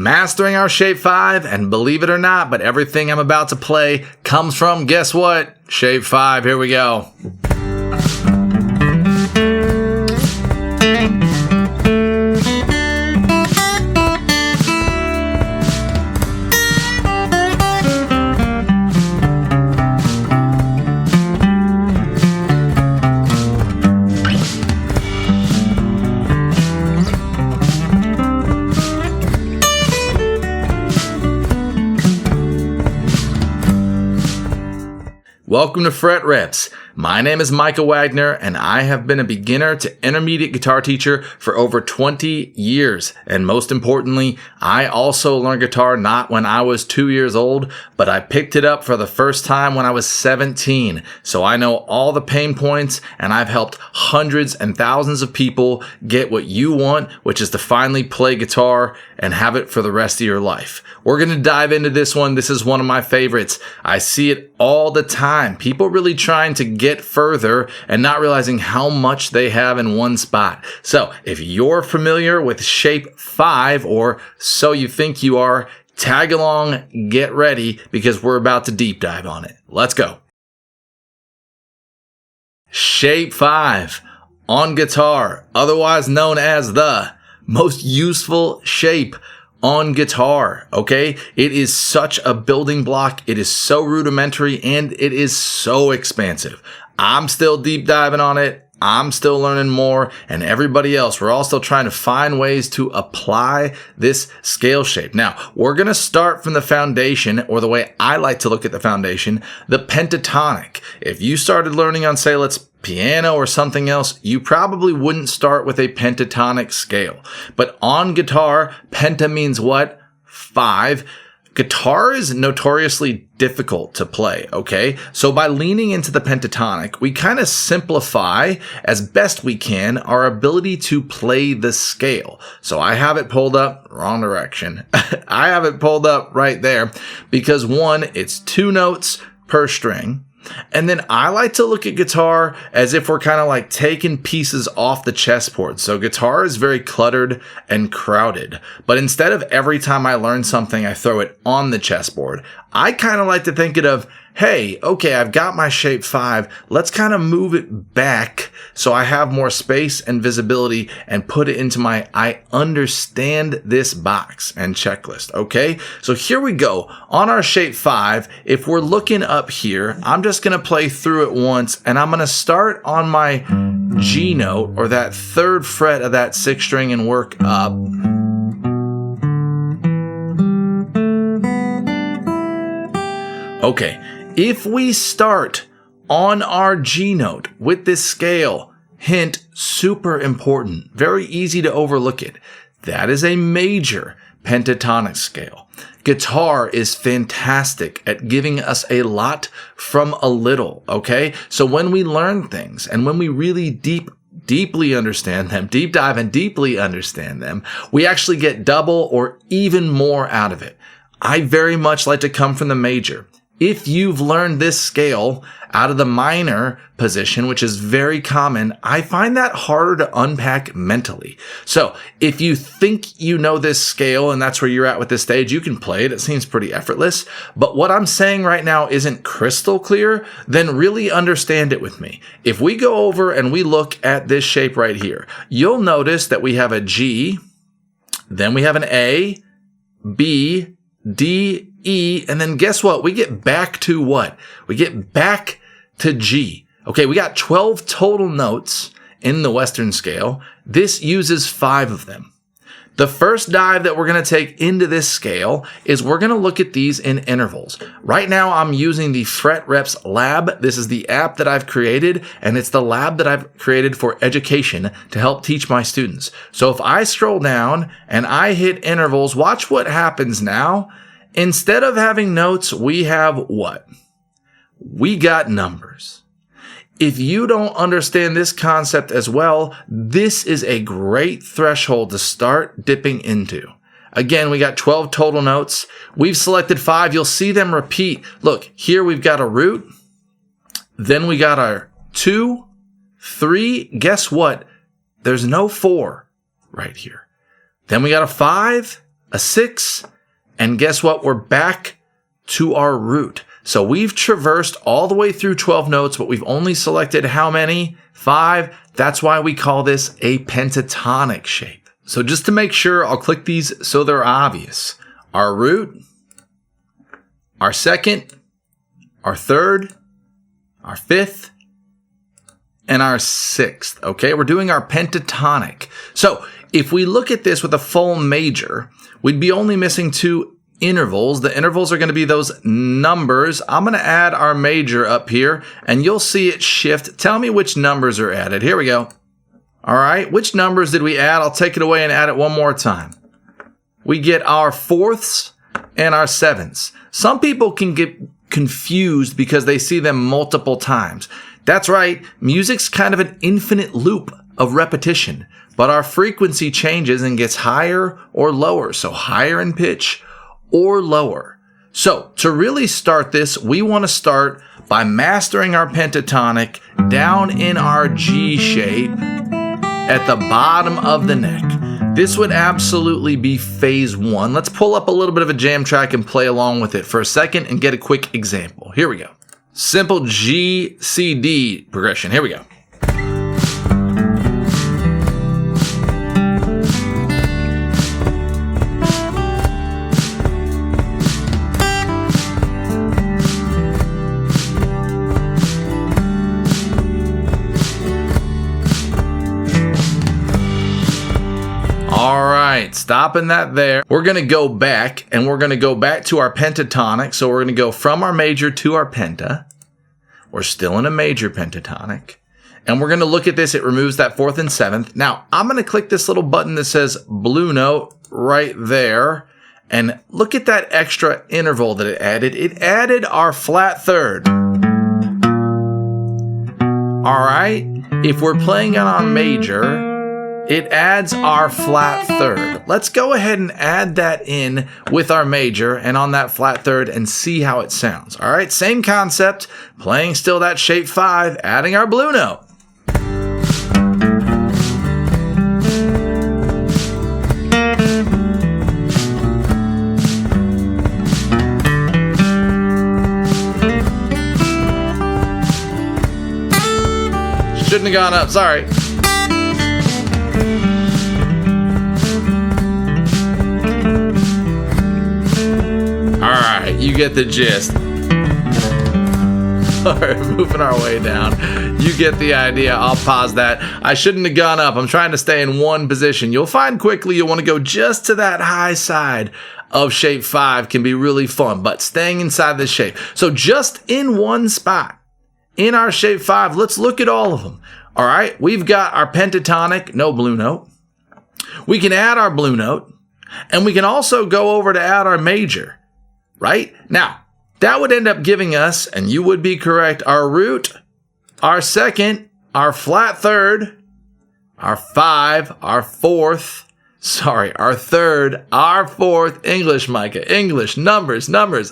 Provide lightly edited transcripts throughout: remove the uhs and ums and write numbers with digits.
mastering our shape 5, and believe it or not, but everything I'm about to play comes from, guess what? Shape 5. Here we go. Welcome to FretRepz. My name is Micah Wagner, and I have been a beginner to intermediate guitar teacher for over 20 years. And most importantly, I also learned guitar not when I was 2 years old, but I picked it up for the first time when I was 17. So I know all the pain points, and I've helped hundreds and thousands of people get what you want, which is to finally play guitar and have it for the rest of your life. We're going to dive into this one. This is one of my favorites. I see it all the time. People really trying to get further and not realizing how much they have in one spot. So if you're familiar with shape 5, or so you think you are, tag along, get ready, because we're about to deep dive on it. Let's go. Shape 5 on guitar, otherwise known as the most useful shape on guitar, okay? It is such a building block. It is so rudimentary, and it is so expansive. I'm still deep diving on it. I'm still learning more, and everybody else, we're all still trying to find ways to apply this scale shape. Now, we're going to start from the foundation, or the way I like to look at the foundation, the pentatonic. If you started learning on, say, let's piano or something else, you probably wouldn't start with a pentatonic scale. But on guitar, penta means what? 5. Guitar is notoriously difficult to play, okay? So by leaning into the pentatonic, we kind of simplify as best we can our ability to play the scale. So I have it pulled up, wrong direction. I have it pulled up right there because one, it's 2 notes per string. And then I like to look at guitar as if we're kind of like taking pieces off the chessboard. So guitar is very cluttered and crowded. But instead of every time I learn something, I throw it on the chessboard, I kind of like to think it of, hey, okay, I've got my shape 5. Let's kind of move it back so I have more space and visibility and put it into my I understand this box and checklist, okay? So here we go. On our shape 5, if we're looking up here, I'm just going to play through it once, and I'm going to start on my G note, or that 3rd fret of that 6th string, and work up. Okay. If we start on our G note with this scale, hint, super important, very easy to overlook it. That is a major pentatonic scale. Guitar is fantastic at giving us a lot from a little, okay? So when we learn things and when we really deeply understand them, deep dive and deeply understand them, we actually get double or even more out of it. I very much like to come from the major. If you've learned this scale out of the minor position, which is very common, I find that harder to unpack mentally. So if you think you know this scale and that's where you're at with this stage, you can play it. It seems pretty effortless. But what I'm saying right now isn't crystal clear, then really understand it with me. If we go over and we look at this shape right here, you'll notice that we have a G, then we have an A, B, D, E, and then guess what? We get back to what? We get back to G. Okay, we got 12 total notes in the Western scale. This uses 5 of them. The first dive that we're going to take into this scale is we're going to look at these in intervals. Right now, I'm using the FretRepz Lab. This is the app that I've created, and it's the lab that I've created for education to help teach my students. So if I scroll down and I hit intervals, watch what happens now. Instead of having notes, we have what? We got numbers. If you don't understand this concept as well, this is a great threshold to start dipping into. Again, we got 12 total notes. We've selected 5. You'll see them repeat. Look, here we've got a root. Then we got our 2, 3. Guess what? There's no 4 right here. Then we got a 5. a 6, and guess what? We're back to our root. So we've traversed all the way through 12 notes, but we've only selected how many? 5. That's why we call this a pentatonic shape. So just to make sure, I'll click these so they're obvious. Our root, our second, our third, our fifth, and our sixth. Okay, we're doing our pentatonic. So if we look at this with a full major, we'd be only missing 2 intervals. The intervals are going to be those numbers. I'm going to add our major up here, and you'll see it shift. Tell me which numbers are added. Here we go. All right, which numbers did we add? I'll take it away and add it one more time. We get our 4ths and our 7ths. Some people can get confused because they see them multiple times. That's right, music's kind of an infinite loop of repetition, but our frequency changes and gets higher or lower, so higher in pitch or lower. So to really start this, we want to start by mastering our pentatonic down in our G shape at the bottom of the neck. This would absolutely be phase 1. Let's pull up a little bit of a jam track and play along with it for a second and get a quick example. Here we go. Simple G, C, D progression. Here we go. All right, stopping that there. We're going to go back, and we're going to go back to our pentatonic. So we're going to go from our major to our penta. We're still in a major pentatonic. And we're going to look at this. It removes that 4th and 7th. Now, I'm going to click this little button that says blue note right there. And look at that extra interval that it added. It added our flat 3rd. All right, if we're playing on our major, it adds our flat 3rd. Let's go ahead and add that in with our major and on that flat 3rd and see how it sounds. All right, same concept, playing still that shape 5, adding our blue note. Shouldn't have gone up, sorry. Alright, you get the gist. Alright, moving our way down. You get the idea. I'll pause that. I shouldn't have gone up. I'm trying to stay in one position. You'll find quickly you'll want to go just to that high side of shape 5 can be really fun, but staying inside this shape. So just in one spot in our shape 5, let's look at all of them. Alright, we've got our pentatonic, no blue note. We can add our blue note, and we can also go over to add our major. Right? Now, that would end up giving us, and you would be correct, our root, our second, our flat 3rd, our 5, our 4th, our 3rd, our 4th, English, Micah, English, numbers.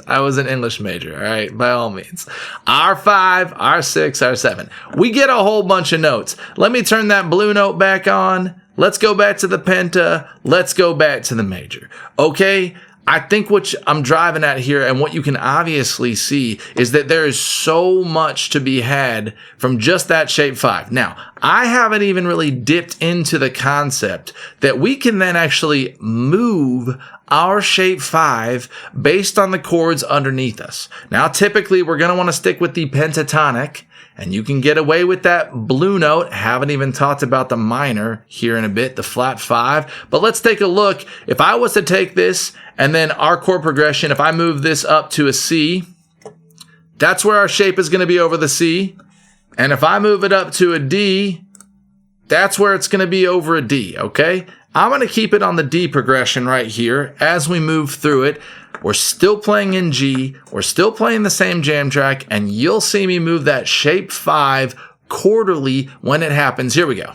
I was an English major, all right, by all means. Our 5, our 6, our 7. We get a whole bunch of notes. Let me turn that blue note back on. Let's go back to the penta. Let's go back to the major. Okay? I think what I'm driving at here and what you can obviously see is that there is so much to be had from just that shape 5. Now, I haven't even really dipped into the concept that we can then actually move our shape 5 based on the chords underneath us. Now, typically, we're going to want to stick with the pentatonic, and you can get away with that blue note. Haven't even talked about the minor here in a bit, the flat 5. But let's take a look. If I was to take this and then our chord progression, if I move this up to a C, that's where our shape is going to be over the C. And if I move it up to a D, that's where it's going to be over a D, okay? I'm going to keep it on the D progression right here as we move through it. We're still playing in G. We're still playing the same jam track, and you'll see me move that shape 5 quarterly when it happens. Here we go.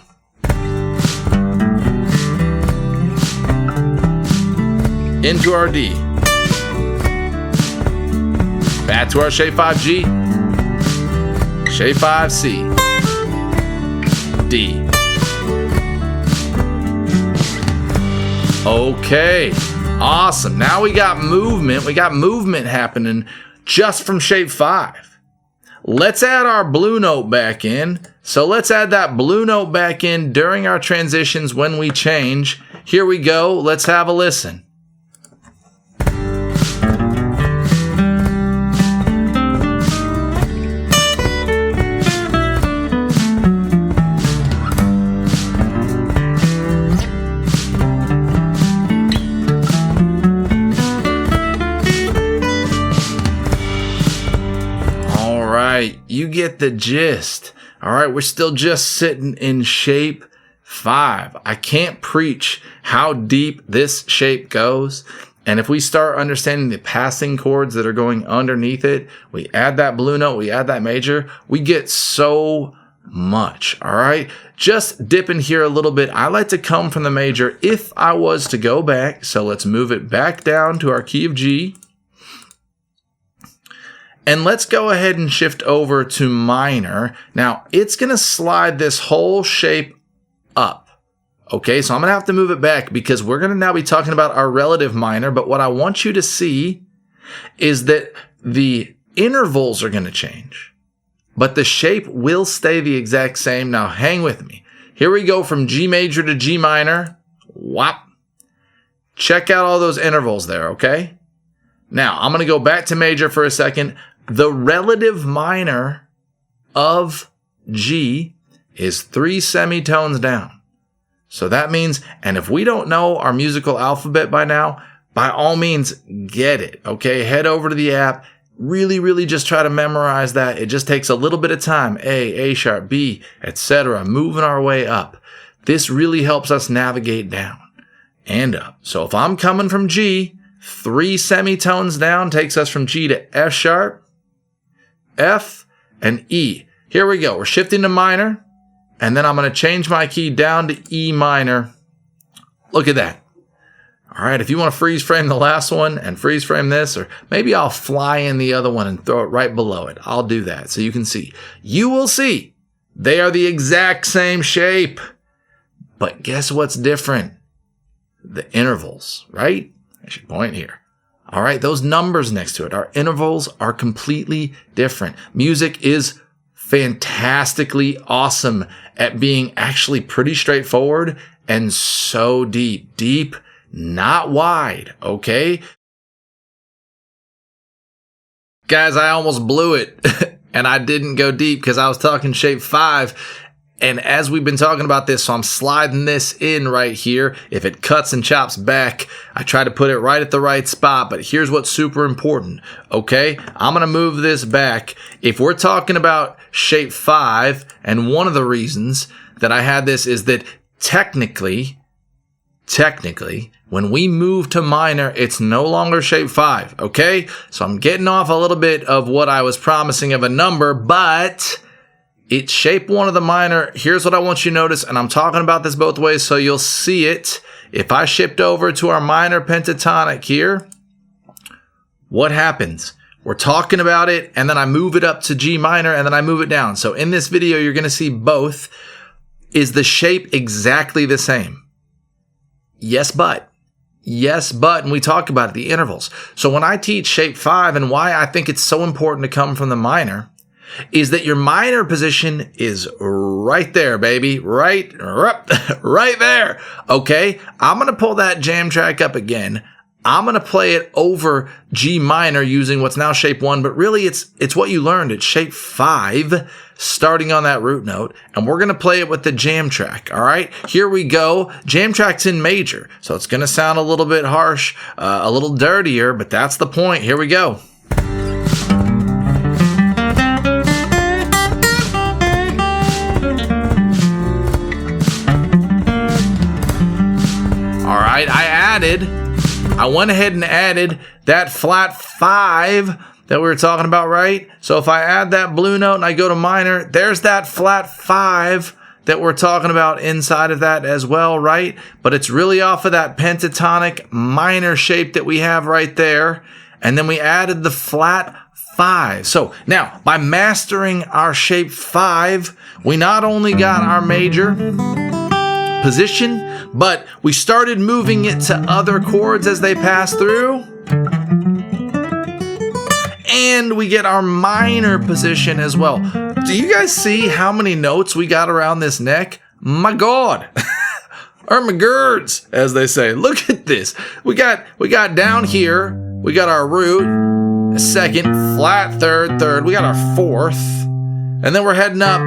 Into our D. Back to our shape 5 G. Shape 5 C. D. Okay. Awesome. Now we got movement. We got movement happening just from shape 5. Let's add our blue note back in. So let's add that blue note back in during our transitions when we change. Here we go. Let's have a listen. You get the gist. All right, we're still just sitting in shape 5. I can't preach how deep this shape goes. And if we start understanding the passing chords that are going underneath it, we add that blue note, we add that major, we get so much. All right, just dipping here a little bit. I like to come from the major if I was to go back. So let's move it back down to our key of G. And let's go ahead and shift over to minor. Now, it's going to slide this whole shape up. Okay, so I'm going to have to move it back because we're going to now be talking about our relative minor. But what I want you to see is that the intervals are going to change, but the shape will stay the exact same. Now, hang with me. Here we go from G major to G minor. Whop. Check out all those intervals there, okay? Now, I'm going to go back to major for a second. The relative minor of G is 3 semitones down. So that means, and if we don't know our musical alphabet by now, by all means, get it, okay? Head over to the app. Really just try to memorize that. It just takes a little bit of time. A sharp, B, etc. Moving our way up. This really helps us navigate down and up. So if I'm coming from G, 3 semitones down takes us from G to F sharp, F, and E. Here we go. We're shifting to minor, and then I'm going to change my key down to E minor. Look at that. All right, if you want to freeze frame the last one and freeze frame this, or maybe I'll fly in the other one and throw it right below it. I'll do that so you can see. You will see they are the exact same shape. But guess what's different? The intervals, right? I should point here. All right, those numbers next to it, our intervals are completely different. Music is fantastically awesome at being actually pretty straightforward and so deep. Deep, not wide, okay? Guys, I almost blew it and I didn't go deep because I was talking shape 5. And as we've been talking about this, so I'm sliding this in right here. If it cuts and chops back, I try to put it right at the right spot. But here's what's super important, okay? I'm going to move this back. If we're talking about shape 5, and one of the reasons that I had this is that technically, when we move to minor, it's no longer shape 5, okay? So I'm getting off a little bit of what I was promising of a number, but it's shape 1 of the minor. Here's what I want you to notice, and I'm talking about this both ways so you'll see it. If I shift over to our minor pentatonic here, what happens? We're talking about it, and then I move it up to G minor, and then I move it down. So in this video, you're going to see both. Is the shape exactly the same? Yes, but. Yes, but, and we talk about it, the intervals. So when I teach shape 5 and why I think it's so important to come from the minor, is that your minor position is right there, baby. Right there. Okay, I'm going to pull that jam track up again. I'm going to play it over G minor using what's now shape 1, but really it's what you learned. It's shape 5, starting on that root note, and we're going to play it with the jam track, all right? Here we go. Jam track's in major, so it's going to sound a little bit harsh, a little dirtier, but that's the point. Here we go. All right, I went ahead and added that flat 5 that we were talking about, right? So if I add that blue note and I go to minor, there's that flat 5 that we're talking about inside of that as well, right? But it's really off of that pentatonic minor shape that we have right there. And then we added the flat 5. So now, by mastering our shape 5, we not only got our major position, but we started moving it to other chords as they pass through. And we get our minor position as well. Do you guys see how many notes we got around this neck? My God. Or my girds, as they say. Look at this. We got down here, we got our root, a second, flat third, third. We got our fourth. And then we're heading up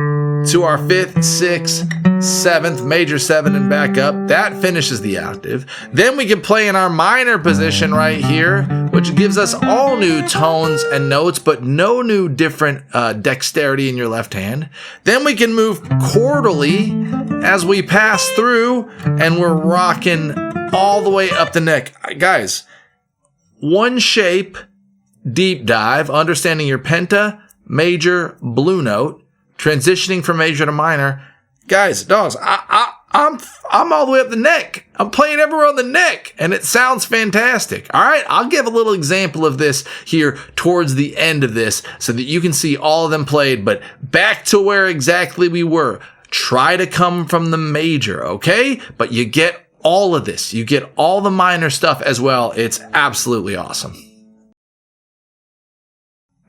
to our fifth, sixth, seventh, major seven and back up. That finishes the octave. Then we can play in our minor position right here, which gives us all new tones and notes, but no new different dexterity in your left hand. Then we can move chordally as we pass through, and we're rocking all the way up the neck. Guys, one shape deep dive, understanding your penta, major, blue note, transitioning from major to minor. Guys, dogs, I'm all the way up the neck. I'm playing everywhere on the neck, and it sounds fantastic. All right, I'll give a little example of this here towards the end of this so that you can see all of them played, but back to where exactly we were. Try to come from the major, okay? But you get all of this. You get all the minor stuff as well. It's absolutely awesome.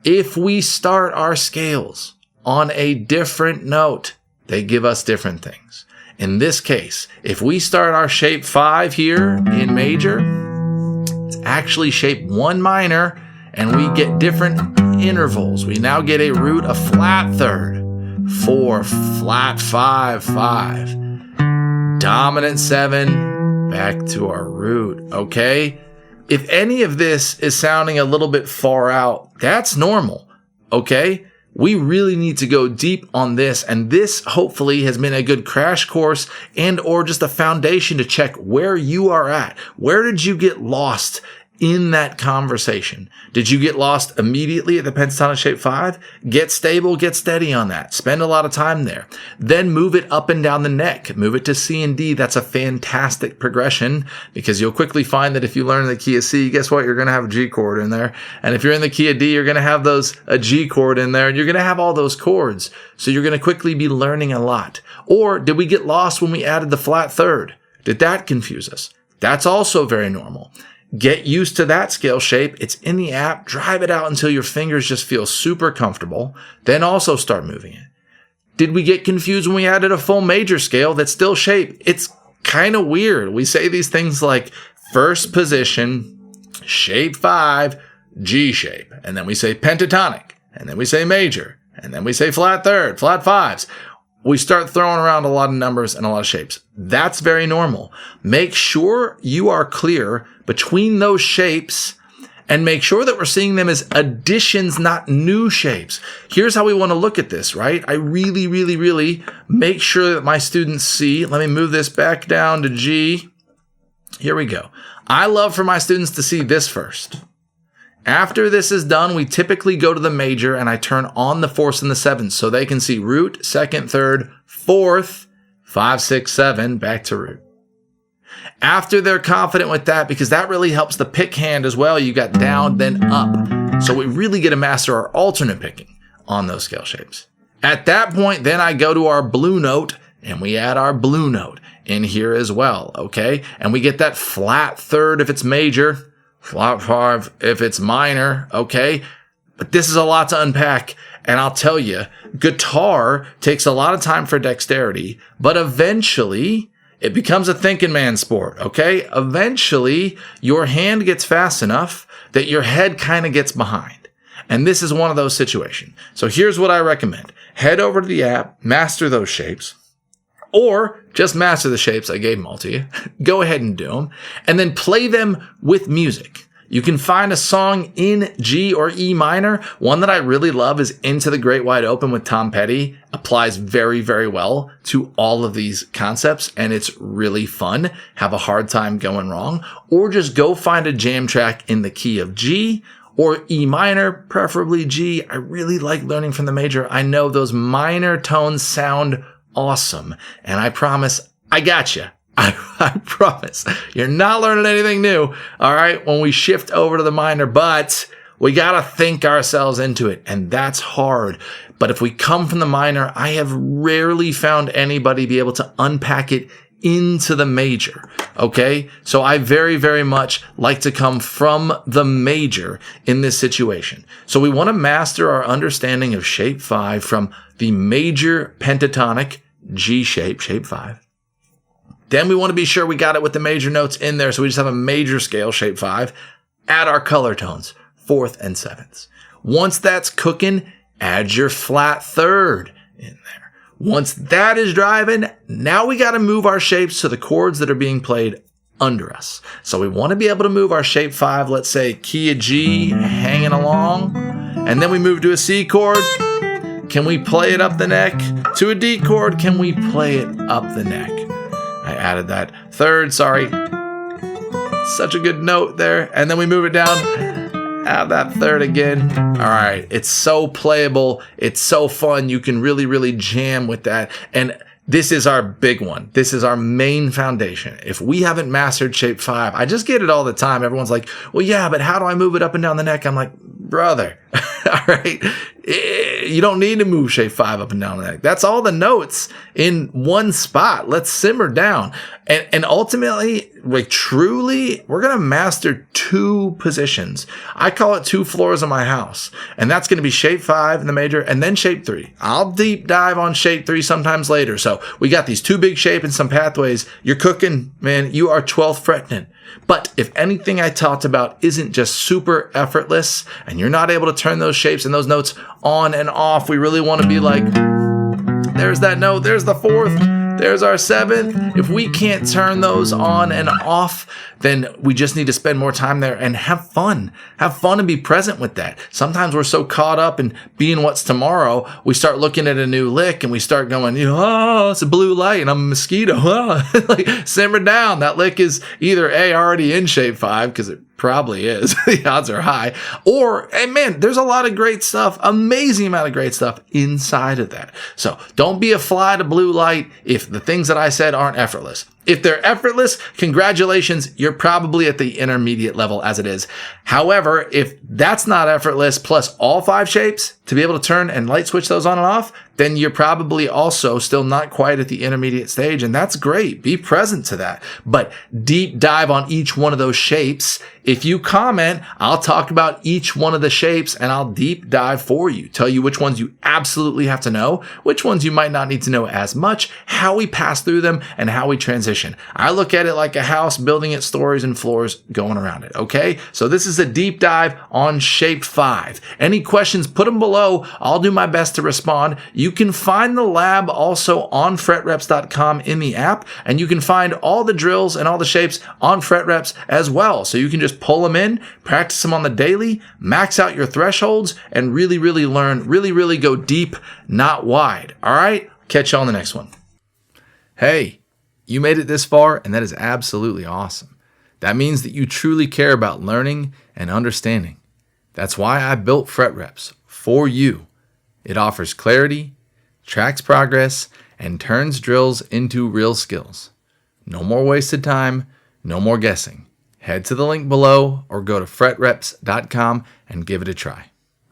If we start our scales on a different note, they give us different things. In this case, if we start our shape 5 here in major, it's actually shape 1 minor, and we get different intervals. We now get a root, a flat third, 4, flat 5, 5, dominant 7, back to our root, okay? If any of this is sounding a little bit far out, that's normal, okay? We really need to go deep on this, and this hopefully has been a good crash course and or just a foundation to check where you are at. Where did you get lost in that conversation? Did you get lost immediately at the pentatonic shape 5? Get stable, get steady on that. Spend a lot of time there. Then move it up and down the neck. Move it to C and D. That's a fantastic progression because you'll quickly find that if you learn the key of C, guess what? You're going to have a G chord in there. And if you're in the key of D, you're going to have a G chord in there, and you're going to have all those chords. So you're going to quickly be learning a lot. Or did we get lost when we added the flat third? Did that confuse us? That's also very normal. Get used to that scale shape. It's in the app. Drive it out until your fingers just feel super comfortable. Then also start moving it. Did we get confused when we added a full major scale that's still shape? It's kind of weird. We say these things like first position, shape 5, G shape. And then we say pentatonic. And then we say major. And then we say flat third, flat 5s. We start throwing around a lot of numbers and a lot of shapes. That's very normal. Make sure you are clear between those shapes and make sure that we're seeing them as additions, not new shapes. Here's how we want to look at this, right? I really make sure that my students see. Let me move this back down to G. Here we go. I love for my students to see this first. After this is done, we typically go to the major and I turn on the 4ths and the 7ths so they can see root, 2nd, 3rd, 4th, 5, 6, 7, back to root. After they're confident with that, because that really helps the pick hand as well, you got down, then up. So we really get to master our alternate picking on those scale shapes. At that point, then I go to our blue note and we add our blue note in here as well, okay? And we get that flat third if it's major, flat 5 if it's minor, okay? But this is a lot to unpack, and I'll tell you, guitar takes a lot of time for dexterity, but eventually it becomes a thinking man's sport, okay? Eventually your hand gets fast enough that your head kind of gets behind. And this is one of those situations. So here's what I recommend. Head over to the app, master those shapes, or just master the shapes. I gave them all to you. Go ahead and do them. And then play them with music. You can find a song in G or E minor. One that I really love is Into the Great Wide Open with Tom Petty. Applies very well to all of these concepts, and it's really fun. Have a hard time going wrong. Or just go find a jam track in the key of G or E minor, preferably G. I really like learning from the major. I know those minor tones sound awesome. And I promise, I got you. I promise. You're not learning anything new, all right, when we shift over to the minor, but we got to think ourselves into it, and that's hard. But if we come from the minor, I have rarely found anybody be able to unpack it into the major. Okay, so I very, very much like to come from the major in this situation. So we want to master our understanding of shape 5 from the major pentatonic G shape, shape 5. Then we want to be sure we got it with the major notes in there. So we just have a major scale, shape 5. Add our color tones, 4th and 7th. Once that's cooking, add your flat 3rd in there. Once that is driving, now we got to move our shapes to the chords that are being played under us. So we want to be able to move our shape 5, let's say key of G, hanging along, and then we move to a C chord. Can we play it up the neck? To a D chord, can we play it up the neck? I added that 3rd, sorry. Such a good note there. And then we move it down. Add that 3rd again. All right. It's so playable. It's so fun. You can really, really jam with that. And this is our big one. This is our main foundation. If we haven't mastered shape 5, I just get it all the time. Everyone's like, well, yeah, but how do I move it up and down the neck? I'm like, brother, all right. You don't need to move shape 5 up and down the neck. That's all the notes in one spot. Let's simmer down. And ultimately, like truly, we're going to master 2 positions. I call it 2 floors of my house. And that's going to be shape 5 in the major and then shape 3. I'll deep dive on shape 3 sometimes later. So we got these 2 big shape and some pathways. You're cooking, man. You are 12th fretting. But if anything I talked about isn't just super effortless and you're not able to turn those shapes and those notes on and off, we really want to be like, there's that note, there's the 4th, there's our 7th. If we can't turn those on and off, then we just need to spend more time there and have fun. Have fun and be present with that. Sometimes we're so caught up in being what's tomorrow, we start looking at a new lick and we start going, oh, it's a blue light and I'm a mosquito. Oh. Like, simmer down. That lick is either A, already in shape 5, because it probably is. The odds are high. Or, hey man, there's a lot of great stuff, amazing amount of great stuff inside of that. So don't be a fly to blue light if the things that I said aren't effortless. If they're effortless, congratulations, you're probably at the intermediate level as it is. However, if that's not effortless, plus all 5 shapes to be able to turn and light switch those on and off, then you're probably also still not quite at the intermediate stage, and that's great. Be present to that. But deep dive on each one of those shapes. If you comment, I'll talk about each one of the shapes and I'll deep dive for you. Tell you which ones you absolutely have to know, which ones you might not need to know as much, how we pass through them, and how we transition. I look at it like a house, building its stories and floors going around it, okay? So this is a deep dive on shape 5. Any questions, put them below. I'll do my best to respond. You can find the lab also on FretRepz.com in the app, and you can find all the drills and all the shapes on FretRepz as well. So you can just pull them in, practice them on the daily, max out your thresholds, and really, really learn, really go deep, not wide. All right? Catch you on the next one. Hey, you made it this far, and that is absolutely awesome. That means that you truly care about learning and understanding. That's why I built FretRepz for you. It offers clarity, tracks progress, and turns drills into real skills. No more wasted time, no more guessing. Head to the link below or go to FretRepz.com and give it a try.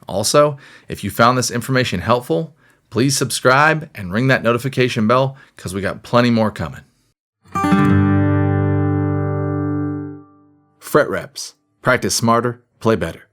Also, if you found this information helpful, please subscribe and ring that notification bell because we got plenty more coming. FretRepz. Practice smarter, play better.